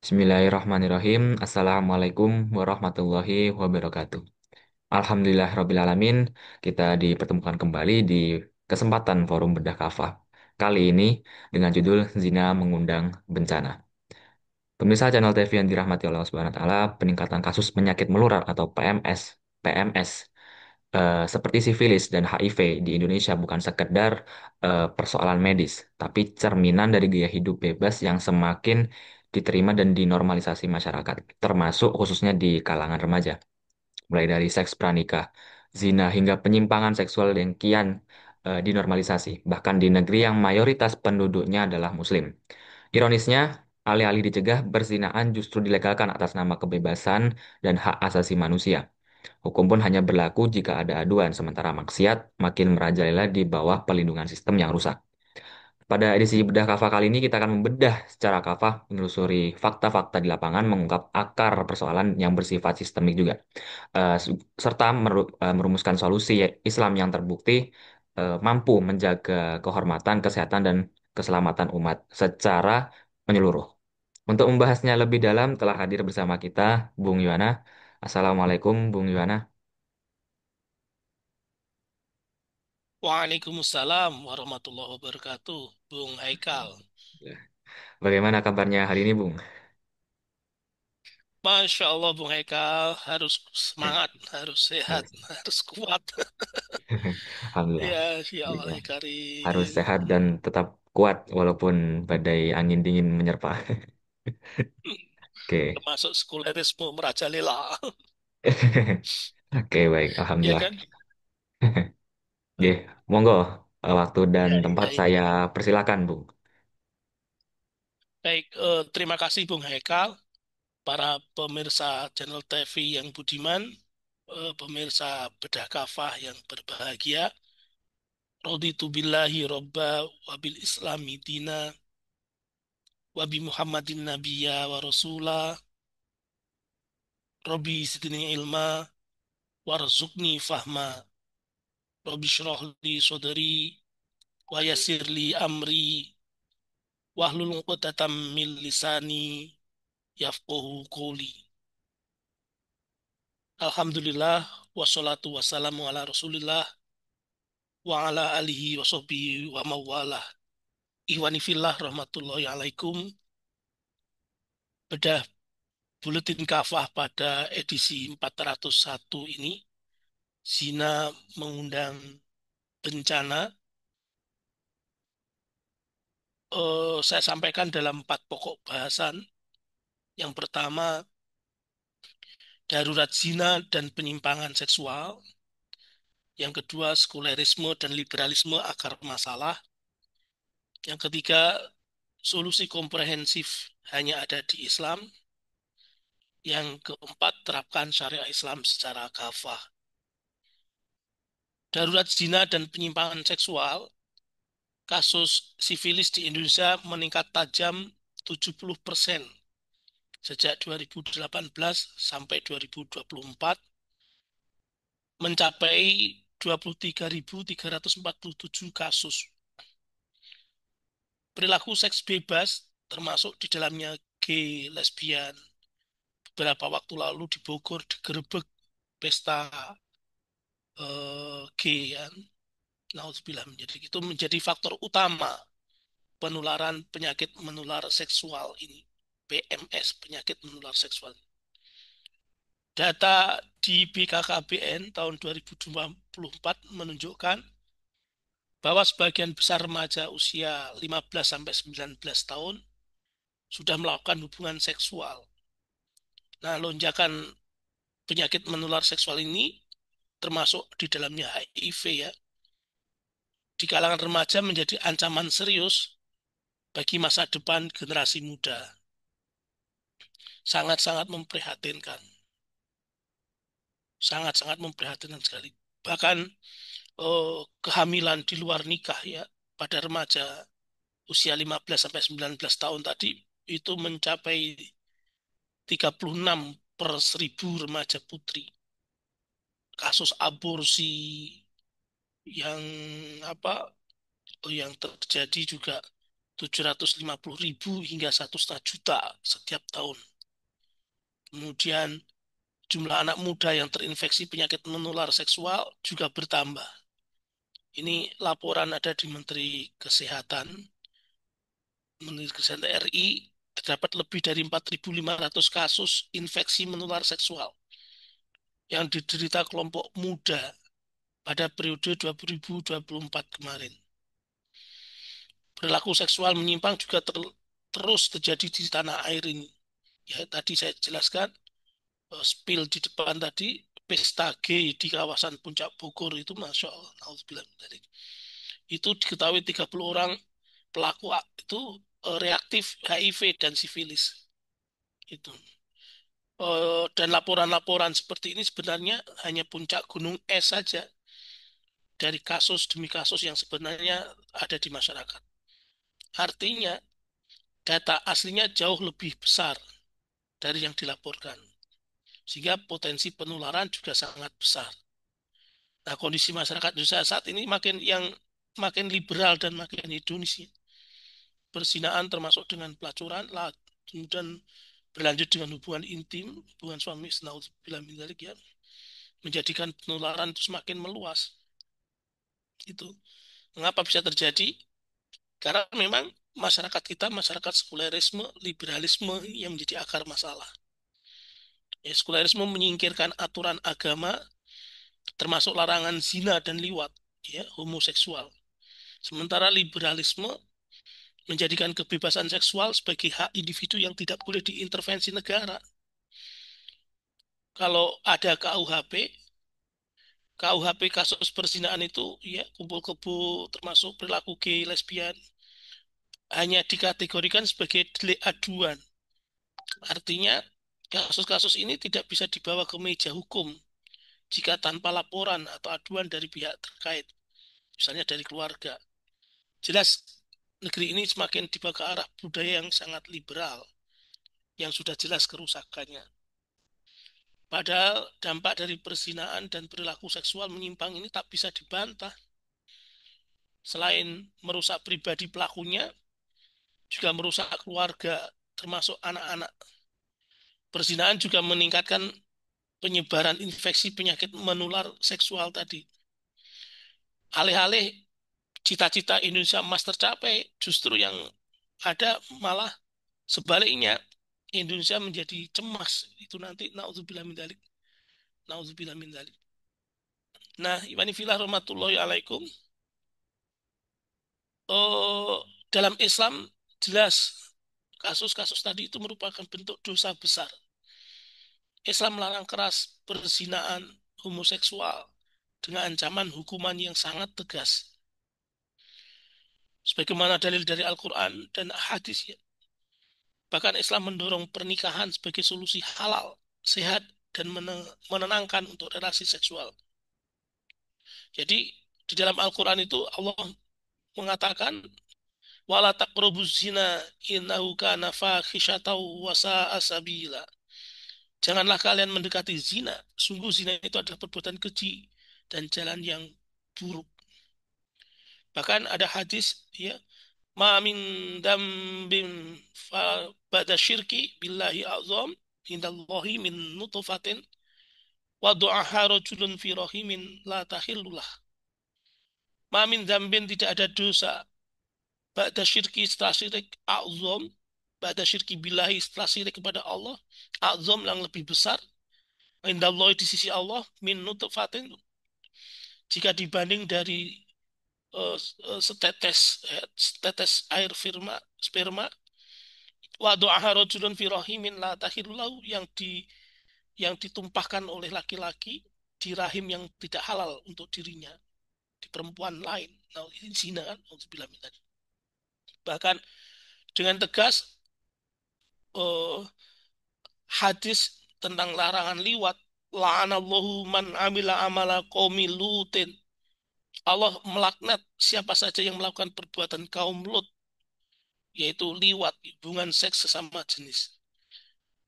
Bismillahirrahmanirrahim. Assalamualaikum warahmatullahi wabarakatuh. Alhamdulillahirrabbilalamin. Kita dipertemukan kembali di kesempatan Forum Bedah Kafah. Kali ini dengan judul Zina Mengundang Bencana. Pemirsa channel TV yang dirahmati Allah Subhanahu wa taala, peningkatan kasus penyakit menular atau PMS seperti sifilis dan HIV di Indonesia bukan sekedar persoalan medis, tapi cerminan dari gaya hidup bebas yang semakin diterima dan dinormalisasi masyarakat, termasuk khususnya di kalangan remaja, mulai dari seks pranikah, zina hingga penyimpangan seksual yang kian dinormalisasi, bahkan di negeri yang mayoritas penduduknya adalah Muslim. Ironisnya, alih-alih dicegah, perzinaan justru dilegalkan atas nama kebebasan dan hak asasi manusia. Hukum pun hanya berlaku jika ada aduan, sementara maksiat makin merajalela di bawah pelindungan sistem yang rusak. Pada edisi Bedah Kafah kali ini kita akan membedah secara kafah, menelusuri fakta-fakta di lapangan, mengungkap akar persoalan yang bersifat sistemik juga, serta merumuskan solusi Islam yang terbukti mampu menjaga kehormatan, kesehatan, dan keselamatan umat secara menyeluruh. Untuk membahasnya lebih dalam telah hadir bersama kita Bung Yuwana. Assalamualaikum Bung Yuwana. Waalaikumsalam warahmatullahi wabarakatuh, Bung Haikal. Ya. Bagaimana kabarnya hari ini, Bung? Masya Allah, Bung Haikal harus semangat, harus sehat, Harus. harus kuat. Alhamdulillah. Ya Allah, Alhamdulillah. ya Harus Karim. sehat dan tetap kuat walaupun badai angin dingin menyerpa. Oke. Termasuk sekulerisme merajalela. Oke, baik. Ya Alhamdulillah. kan? Oke, monggo. Waktu dan Ya, tempat ya, saya ini. persilakan, Bung. Baik, terima kasih Bung Haikal, para pemirsa channel TV yang budiman, pemirsa Bedah Kafah yang berbahagia. Raditu billahi robba wabil islami dina Wabi Muhammadin Nabiya wa Rasula Robi Sidni Ilma Warzukni Fahma Robi Shrohli Sodari Wa Yasirli Amri Wahlul Uqdatam Min Lisani Yafqahu Qawli. Alhamdulillah Wassalatu wassalamu ala Rasulillah Wa ala alihi wa sahbihi wa mawalah. Ikhwani fillah rahmatullahi alaikum. Bedah Buletin Kafah pada edisi 401 ini, zina mengundang bencana. Saya sampaikan dalam 4 pokok bahasan. Yang pertama, darurat zina dan penyimpangan seksual. Yang kedua, sekulerisme dan liberalisme akar masalah. Yang ketiga, solusi komprehensif hanya ada di Islam. Yang keempat, terapkan syariah Islam secara kafah. Darurat zina dan penyimpangan seksual, kasus sifilis di Indonesia meningkat tajam 70% sejak 2018 sampai 2024, mencapai 23.347 kasus. Perilaku seks bebas, termasuk di dalamnya gay, lesbian. Beberapa waktu lalu di Bogor digerebek pesta gay kan. Nauzubillah, menjadi itu menjadi faktor utama penularan penyakit menular seksual ini. PMS, penyakit menular seksual. Data di BKKBN tahun 2024 menunjukkan bahwa sebagian besar remaja usia 15 sampai 19 tahun sudah melakukan hubungan seksual. Nah, lonjakan penyakit menular seksual ini termasuk di dalamnya HIV ya, di kalangan remaja menjadi ancaman serius bagi masa depan generasi muda. Sangat-sangat memprihatinkan. Sangat-sangat memprihatinkan sekali. Bahkan kehamilan di luar nikah ya pada remaja usia 15 sampai 19 tahun tadi itu mencapai 36 per 1.000 remaja putri. Kasus aborsi yang apa yang terjadi juga 750.000 hingga 1,5 juta setiap tahun. Kemudian jumlah anak muda yang terinfeksi penyakit menular seksual juga bertambah. Ini laporan ada di Menteri Kesehatan RI, terdapat lebih dari 4.500 kasus infeksi menular seksual yang diderita kelompok muda pada periode 2024 kemarin. Perilaku seksual menyimpang juga terus terjadi di tanah air ini. Ya, tadi saya jelaskan, spill di depan tadi, pesta gay di kawasan Puncak Bogor itu, Masya Allah, itu diketahui 30 orang pelaku itu reaktif HIV dan sifilis. Itu. Dan laporan-laporan seperti ini sebenarnya hanya puncak gunung es saja dari kasus demi kasus yang sebenarnya ada di masyarakat. Artinya data aslinya jauh lebih besar dari yang dilaporkan. Sehingga potensi penularan juga sangat besar. Nah, kondisi masyarakat Indonesia saat ini makin liberal dan makin hedonis. Perzinaan termasuk dengan pelacuran, kemudian berlanjut dengan hubungan intim, hubungan suami ya, menjadikan penularan itu semakin meluas. Itu mengapa bisa terjadi? Karena memang masyarakat kita masyarakat sekulerisme, liberalisme yang menjadi akar masalah. Ya, sekulerisme menyingkirkan aturan agama termasuk larangan zina dan liwat, ya, homoseksual. Sementara liberalisme menjadikan kebebasan seksual sebagai hak individu yang tidak boleh diintervensi negara. Kalau ada KUHP kasus perzinahan itu ya kumpul kebo termasuk perilaku gay, lesbian hanya dikategorikan sebagai delik aduan. Artinya kasus-kasus ini tidak bisa dibawa ke meja hukum jika tanpa laporan atau aduan dari pihak terkait, misalnya dari keluarga. Jelas negeri ini semakin dibawa ke arah budaya yang sangat liberal, yang sudah jelas kerusakannya. Padahal dampak dari perzinahan dan perilaku seksual menyimpang ini tak bisa dibantah. Selain merusak pribadi pelakunya, juga merusak keluarga, termasuk anak-anak. Perzinahan juga meningkatkan penyebaran infeksi penyakit menular seksual tadi. Alih-alih cita-cita Indonesia emas tercapai, justru yang ada malah sebaliknya. Indonesia menjadi cemas. Itu nanti naudzubillah min dzalik. Naudzubillah min dzalik. Nah, ibani fillah rahmatullahi alaikum. Oh, dalam Islam jelas kasus-kasus tadi itu merupakan bentuk dosa besar. Islam melarang keras perzinahan homoseksual dengan ancaman hukuman yang sangat tegas. Sebagaimana dalil dari Al-Quran dan hadis. Ya. Bahkan Islam mendorong pernikahan sebagai solusi halal, sehat, dan menenangkan untuk relasi seksual. Jadi di dalam Al-Quran itu Allah mengatakan wala taqrabuz zina innahu kana fahisyatan wa sa'a sabila. Janganlah kalian mendekati zina. Sungguh zina itu adalah perbuatan keji dan jalan yang buruk. Bahkan ada hadis ya, ma min dambin fa ba'da syirki billahi azam indallahi min nutfatin wa du'aha rajulun fi rahimin la tahillullah. Ma min dambin tidak ada dosa ba'da syirki setelah syirik azam ba'da syirki billahi setelah syirik kepada Allah azam yang lebih besar indallahi di sisi Allah min nutfatin jika dibanding dari uh, setetes air sperma wa du'aha rajulun fi rahimin la tahillahu yang ditumpahkan oleh laki-laki di rahim yang tidak halal untuk dirinya di perempuan lain. Nah, ini zina kan? Bahkan dengan tegas uh, hadis tentang larangan liwat la'anallahu man amila amala qaumi lutin. Allah melaknat siapa saja yang melakukan perbuatan kaum Lut, yaitu liwat, hubungan seks sesama jenis.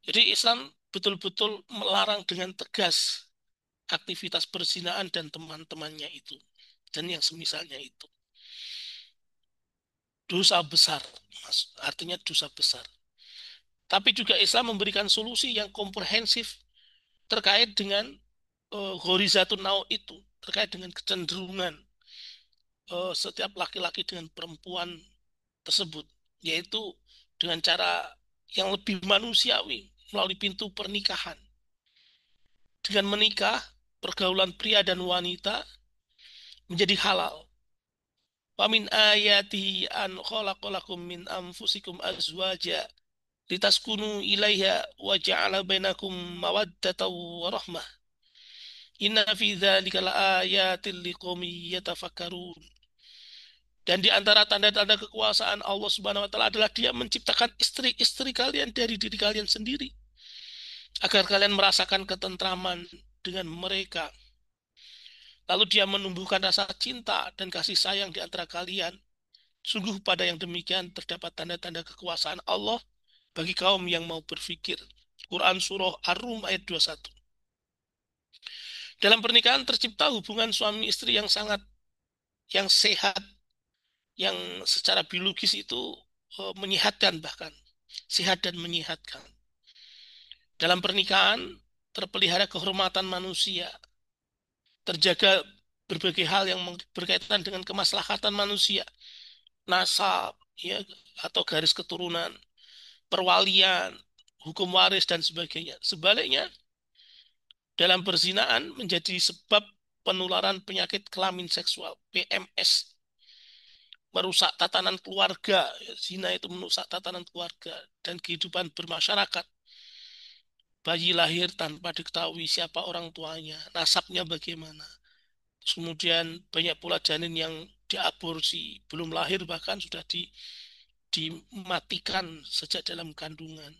Jadi Islam betul-betul melarang dengan tegas aktivitas perzinahan, dan teman-temannya itu, dan yang semisalnya itu. dosa besar, Mas. Artinya dosa besar. Tapi juga Islam memberikan solusi yang komprehensif terkait dengan horizatun nau itu, terkait dengan kecenderungan setiap laki-laki dengan perempuan tersebut, yaitu dengan cara yang lebih manusiawi melalui pintu pernikahan. Dengan menikah, pergaulan pria dan wanita menjadi halal. Wa min ayatihi an khalaqalakum min anfusikum azwaja litaskunu ilaiha wa ja'ala bainakum mawaddatan wa rahmah. Inna fi dzalika laayatil liqaumin yatafakkarun. Dan di antara tanda-tanda kekuasaan Allah Subhanahu wa taala adalah Dia menciptakan istri-istri kalian dari diri kalian sendiri agar kalian merasakan ketentraman dengan mereka. Lalu Dia menumbuhkan rasa cinta dan kasih sayang di antara kalian. Sungguh pada yang demikian terdapat tanda-tanda kekuasaan Allah bagi kaum yang mau berfikir. Quran Surah Ar-Rum ayat 21. Dalam pernikahan tercipta hubungan suami istri yang sehat, yang secara biologis itu menyehatkan, bahkan sehat dan menyehatkan. Dalam pernikahan terpelihara kehormatan manusia, terjaga berbagai hal yang berkaitan dengan kemaslahatan manusia, nasab, ya, atau garis keturunan, perwalian, hukum waris dan sebagainya. Sebaliknya, dalam perzinaan menjadi sebab penularan penyakit kelamin seksual, PMS, merusak tatanan keluarga. Zina itu merusak tatanan keluarga dan kehidupan bermasyarakat. Bayi lahir tanpa diketahui siapa orang tuanya, nasabnya bagaimana. Terus kemudian banyak pula janin yang diaborsi, belum lahir bahkan sudah dimatikan sejak dalam kandungan.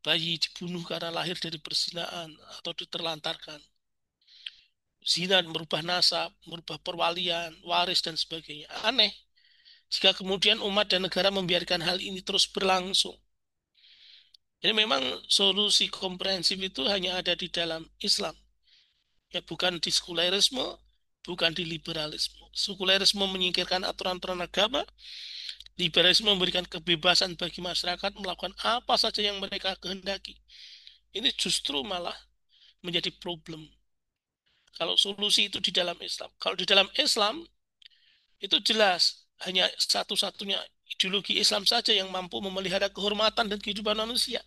Bayi dibunuh karena lahir dari perzinaan atau diterlantarkan. Zina merubah nasab, merubah perwalian, waris dan sebagainya. Aneh jika kemudian umat dan negara membiarkan hal ini terus berlangsung. Jadi memang solusi komprehensif itu hanya ada di dalam Islam. Ya, bukan di sekularisme, bukan di liberalisme. Sekularisme menyingkirkan aturan-aturan agama, liberalisme memberikan kebebasan bagi masyarakat melakukan apa saja yang mereka kehendaki. Ini justru malah menjadi problem. Kalau solusi itu di dalam Islam. Kalau di dalam Islam, itu jelas hanya satu-satunya ideologi Islam saja yang mampu memelihara kehormatan dan kehidupan manusia.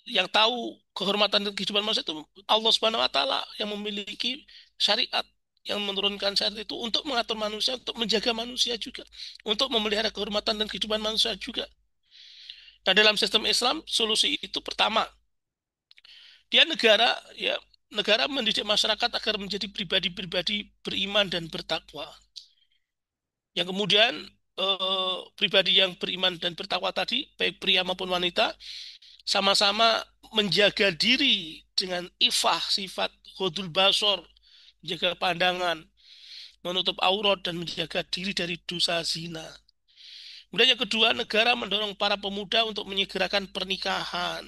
Yang tahu kehormatan dan kehidupan manusia itu Allah Subhanahu wa taala yang memiliki syariat, yang menurunkan syariat itu untuk mengatur manusia, untuk menjaga manusia juga, untuk memelihara kehormatan dan kehidupan manusia juga. Nah, dalam sistem Islam solusi itu pertama, dia negara mendidik masyarakat agar menjadi pribadi-pribadi beriman dan bertakwa. Yang kemudian pribadi yang beriman dan bertakwa tadi, baik pria maupun wanita, sama-sama menjaga diri dengan ifah, sifat ghodul basor, menjaga pandangan, menutup aurat dan menjaga diri dari dosa zina. Kemudian yang kedua, negara mendorong para pemuda untuk menyegerakan pernikahan.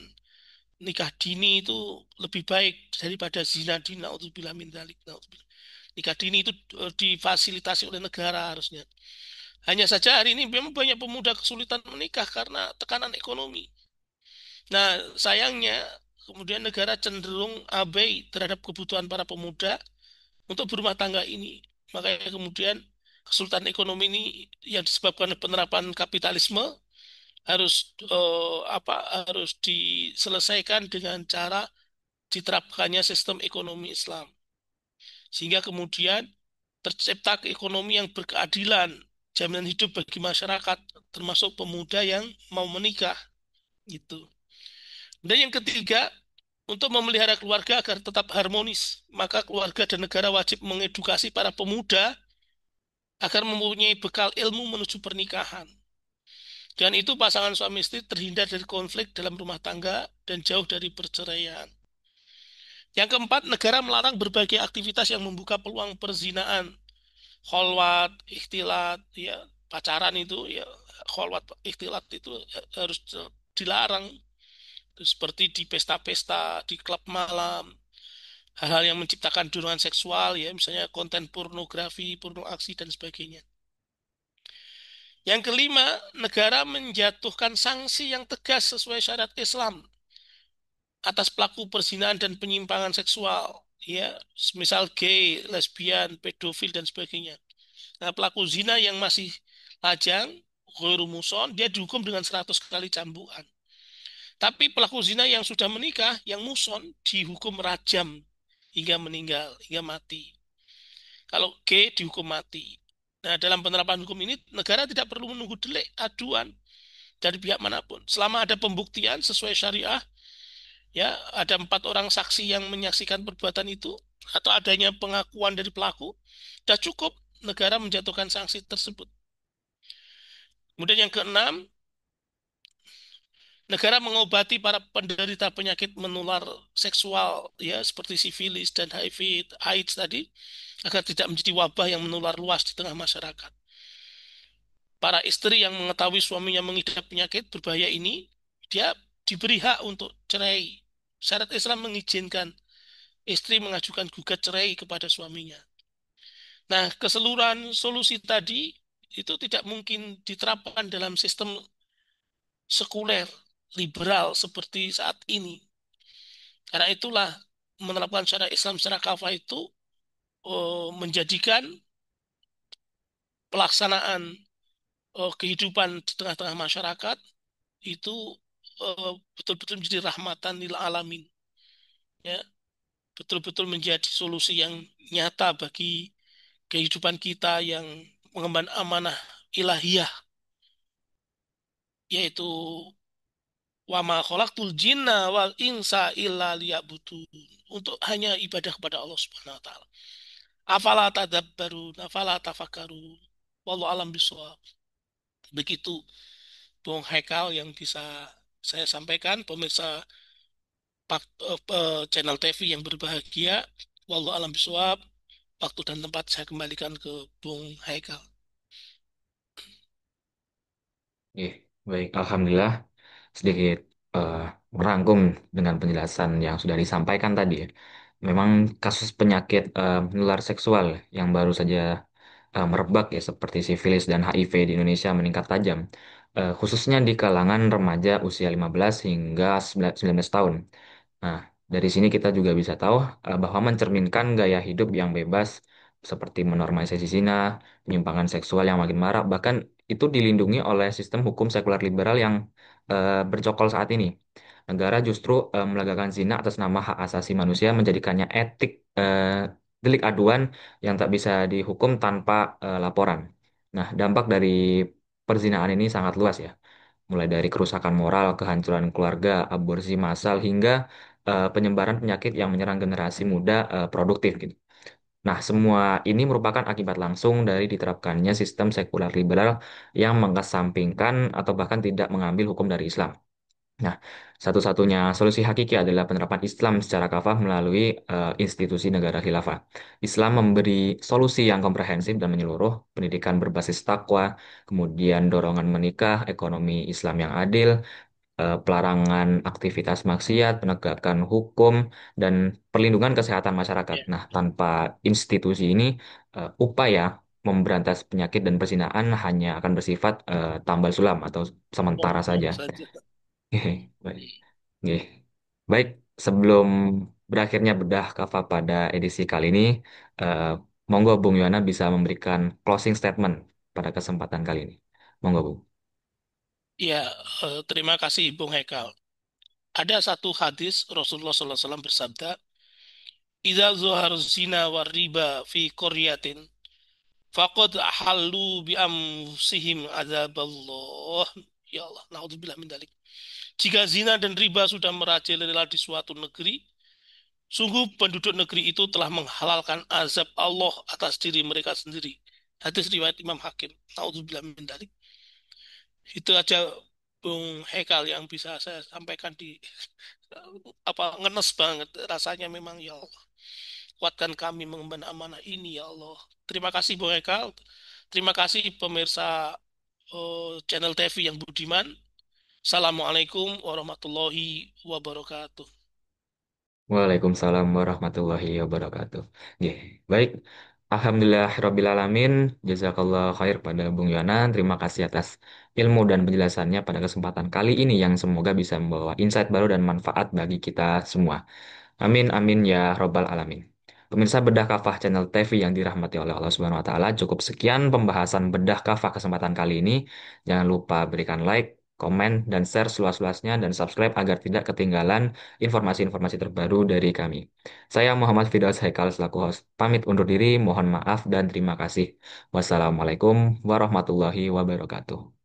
Nikah dini itu lebih baik daripada zina dini. Naudzubillah min dzalik. Nikah dini itu difasilitasi oleh negara harusnya. Hanya saja hari ini memang banyak pemuda kesulitan menikah karena tekanan ekonomi. Nah, sayangnya kemudian negara cenderung abai terhadap kebutuhan para pemuda untuk berumah tangga ini. Makanya kemudian kesulitan ekonomi ini yang disebabkan oleh penerapan kapitalisme harus harus diselesaikan dengan cara diterapkannya sistem ekonomi Islam. Sehingga kemudian tercipta ekonomi yang berkeadilan, jaminan hidup bagi masyarakat, termasuk pemuda yang mau menikah. Gitu. Dan yang ketiga, untuk memelihara keluarga agar tetap harmonis, maka keluarga dan negara wajib mengedukasi para pemuda agar mempunyai bekal ilmu menuju pernikahan. Dan itu pasangan suami istri terhindar dari konflik dalam rumah tangga dan jauh dari perceraian. Yang keempat, negara melarang berbagai aktivitas yang membuka peluang perzinaan, kholwat, ikhtilat, ya pacaran itu, ya kholwat, ikhtilat itu harus dilarang. Seperti di pesta-pesta, di klub malam, hal-hal yang menciptakan dorongan seksual, ya misalnya konten pornografi, porno aksi dan sebagainya. Yang kelima, negara menjatuhkan sanksi yang tegas sesuai syariat Islam atas pelaku perzinahan dan penyimpangan seksual, ya, misal gay, lesbian, pedofil dan sebagainya. Nah, pelaku zina yang masih lajang, ghairu muson, dia dihukum dengan 100 kali cambukan. Tapi pelaku zina yang sudah menikah, yang muson, dihukum rajam hingga meninggal, hingga mati. Kalau gay dihukum mati. Nah, dalam penerapan hukum ini, negara tidak perlu menunggu delik aduan dari pihak manapun. Selama ada pembuktian sesuai syariah, ya, ada 4 orang saksi yang menyaksikan perbuatan itu, atau adanya pengakuan dari pelaku, sudah cukup negara menjatuhkan sanksi tersebut. Kemudian yang keenam, negara mengobati para penderita penyakit menular seksual, ya, seperti sifilis dan HIV, AIDS tadi, agar tidak menjadi wabah yang menular luas di tengah masyarakat. Para istri yang mengetahui suaminya mengidap penyakit berbahaya ini, dia diberi hak untuk cerai. Syariat Islam mengizinkan istri mengajukan gugat cerai kepada suaminya. Nah, keseluruhan solusi tadi itu tidak mungkin diterapkan dalam sistem sekuler, liberal seperti saat ini. Karena itulah menerapkan syariat Islam secara kafah itu menjadikan pelaksanaan kehidupan di tengah-tengah masyarakat itu betul-betul menjadi rahmatan lil alamin, ya, betul-betul menjadi solusi yang nyata bagi kehidupan kita yang mengemban amanah ilahiyah, yaitu wa ma khalaqtul jinna wal insa illa liya'budun, untuk hanya ibadah kepada Allah Subhanahu wa taala. Afala tadabbarun, afala tafakkarun. Wallahu alam bisawab. Begitu Bung Haikal yang bisa saya sampaikan, pemirsa channel TV yang berbahagia. Wallahu alam bisawab. Waktu dan tempat saya kembalikan ke Bung Haikal. Oke, baik. Alhamdulillah sedikit eh, merangkum dengan penjelasan yang sudah disampaikan tadi ya. Memang kasus penyakit menular seksual yang baru saja merebak ya seperti sifilis dan HIV di Indonesia meningkat tajam, khususnya di kalangan remaja usia 15 hingga 19 tahun. Nah, dari sini kita juga bisa tahu bahwa mencerminkan gaya hidup yang bebas seperti menormalisasi zina, penyimpangan seksual yang makin marak, bahkan itu dilindungi oleh sistem hukum sekuler liberal yang bercokol saat ini. Negara justru melegalkan zina atas nama hak asasi manusia, menjadikannya delik aduan yang tak bisa dihukum tanpa laporan. Nah, dampak dari perzinahan ini sangat luas ya, mulai dari kerusakan moral, kehancuran keluarga, aborsi massal, hingga penyebaran penyakit yang menyerang generasi muda produktif gitu. Nah, semua ini merupakan akibat langsung dari diterapkannya sistem sekuler liberal yang mengesampingkan atau bahkan tidak mengambil hukum dari Islam. Nah, satu-satunya solusi hakiki adalah penerapan Islam secara kafah melalui institusi negara khilafah. Islam memberi solusi yang komprehensif dan menyeluruh, pendidikan berbasis takwa, kemudian dorongan menikah, ekonomi Islam yang adil, pelarangan aktivitas maksiat, penegakan hukum, dan perlindungan kesehatan masyarakat. Ya, Nah, tanpa institusi ini, upaya memberantas penyakit dan perzinahan hanya akan bersifat tambal sulam atau sementara saja. omong saja. Hehe, baik. Oke. Baik, sebelum berakhirnya bedah kafah pada edisi kali ini, eh, monggo Bung Yona bisa memberikan closing statement pada kesempatan kali ini. Monggo, Bung. Ya, terima kasih Bung Haikal. Ada satu hadis Rasulullah SAW bersabda, "Idza zuhar zina war riba fi qaryatin, faqad ahallu bi amsihim adzaballah." Ya Allah, naudzubillah min dzalik. Jika zina dan riba sudah merajalela di suatu negeri, sungguh penduduk negeri itu telah menghalalkan azab Allah atas diri mereka sendiri. Hadis riwayat Imam Hakim. Naudzubillah min dzalik. Itu aja Bung Hekal yang bisa saya sampaikan di apa ngenes banget rasanya memang ya Allah. Kuatkan kami mengemban amanah ini ya Allah. Terima kasih Bung Hekal. Terima kasih pemirsa channel TV yang budiman. Assalamualaikum warahmatullahi wabarakatuh. Waalaikumsalam warahmatullahi wabarakatuh. Oke, baik. Alhamdulillah alamin. Jazakallah khair pada Bung Yonan. Terima kasih atas ilmu dan penjelasannya pada kesempatan kali ini yang semoga bisa membawa insight baru dan manfaat bagi kita semua. Amin amin ya robbal alamin. Pemirsa Bedah Kafah channel TV yang dirahmati oleh Allah Subhanahu wa taala, cukup sekian pembahasan Bedah Kafah kesempatan kali ini. Jangan lupa berikan like, komen dan share seluas-luasnya dan subscribe agar tidak ketinggalan informasi-informasi terbaru dari kami. Saya Muhammad Firdaus Haikal selaku host. Pamit undur diri, mohon maaf dan terima kasih. Wassalamualaikum warahmatullahi wabarakatuh.